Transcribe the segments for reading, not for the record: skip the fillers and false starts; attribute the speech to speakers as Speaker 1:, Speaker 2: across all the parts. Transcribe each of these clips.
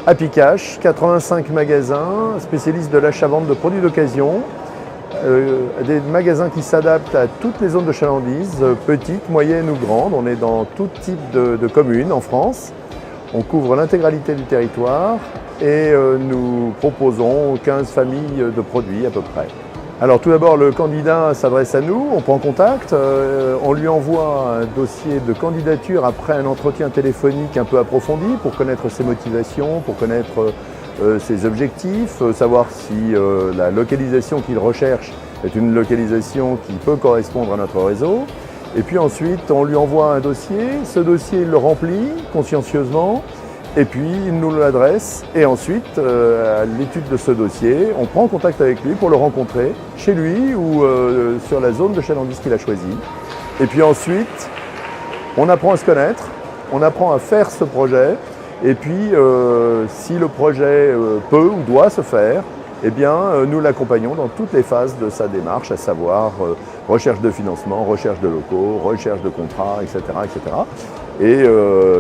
Speaker 1: Happy Cash, 85 magasins, spécialistes de l'achat-vente de produits d'occasion. Des magasins qui s'adaptent à toutes les zones de chalandise, petites, moyennes ou grandes. On est dans tout type de communes en France. On couvre l'intégralité du territoire et nous proposons 15 familles de produits à peu près. Alors tout d'abord, le candidat s'adresse à nous, on prend contact, on lui envoie un dossier de candidature après un entretien téléphonique un peu approfondi pour connaître ses motivations, pour connaître ses objectifs, savoir si la localisation qu'il recherche est une localisation qui peut correspondre à notre réseau. Et puis ensuite, on lui envoie un dossier, ce dossier il le remplit consciencieusement, et puis il nous l'adresse, et ensuite, à l'étude de ce dossier, on prend contact avec lui pour le rencontrer chez lui ou sur la zone de chalandise qu'il a choisie. Et puis ensuite, on apprend à se connaître, on apprend à faire ce projet, et puis si le projet peut ou doit se faire, eh bien, nous l'accompagnons dans toutes les phases de sa démarche, à savoir recherche de financement, recherche de locaux, recherche de contrats, etc. etc. et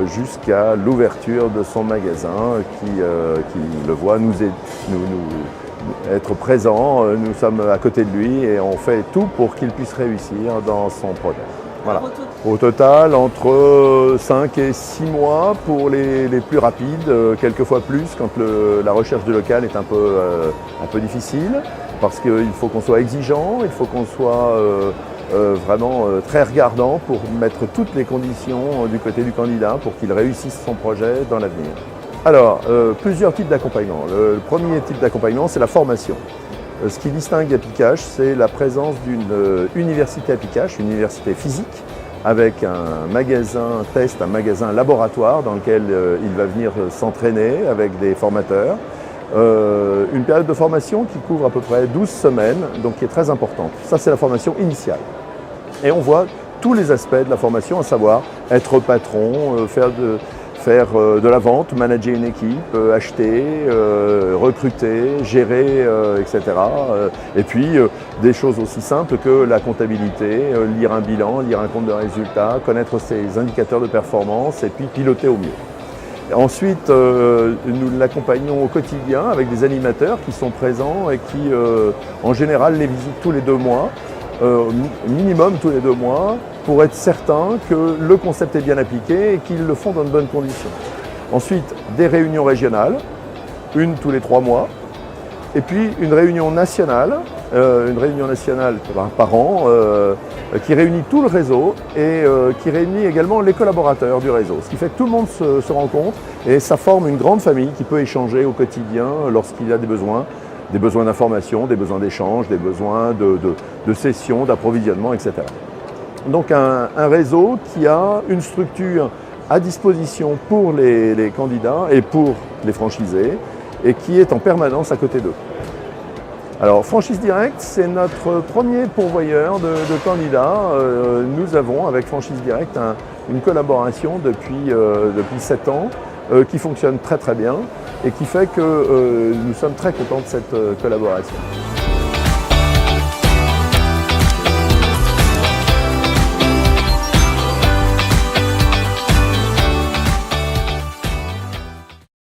Speaker 1: jusqu'à l'ouverture de son magasin qui le voit nous être présent. Nous sommes à côté de lui et on fait tout pour qu'il puisse réussir dans son projet. Voilà. Au total, entre 5 et 6 mois pour les plus rapides, quelquefois plus quand la recherche de local est un peu difficile, parce qu'il faut qu'on soit exigeant, il faut qu'on soit vraiment très regardant pour mettre toutes les conditions du côté du candidat pour qu'il réussisse son projet dans l'avenir. Alors, plusieurs types d'accompagnement. Le premier type d'accompagnement, c'est la formation. Ce qui distingue Happy Cash, c'est la présence d'une université Happy Cash, une université physique, avec un magasin test, un magasin laboratoire dans lequel il va venir s'entraîner avec des formateurs. Une période de formation qui couvre à peu près 12 semaines, donc qui est très importante. Ça, c'est la formation initiale. Et on voit tous les aspects de la formation, à savoir être patron, faire de la vente, manager une équipe, acheter, recruter, gérer, etc. Et puis des choses aussi simples que la comptabilité, lire un bilan, lire un compte de résultats, connaître ses indicateurs de performance et puis piloter au mieux. Ensuite, nous l'accompagnons au quotidien avec des animateurs qui sont présents et qui, en général, les visitent tous les 2 mois, minimum tous les 2 mois, pour être certain que le concept est bien appliqué et qu'ils le font dans de bonnes conditions. Ensuite, des réunions régionales, une tous les 3 mois, et puis une réunion nationale par an, qui réunit tout le réseau et qui réunit également les collaborateurs du réseau. Ce qui fait que tout le monde se rencontre et ça forme une grande famille qui peut échanger au quotidien lorsqu'il y a des besoins d'information, des besoins d'échange, des besoins de session, d'approvisionnement, etc. Donc un réseau qui a une structure à disposition pour les candidats et pour les franchisés et qui est en permanence à côté d'eux. Alors Franchise Direct, c'est notre premier pourvoyeur de candidats. Nous avons avec Franchise Direct une collaboration depuis 7 ans qui fonctionne très très bien et qui fait que nous sommes très contents de cette collaboration.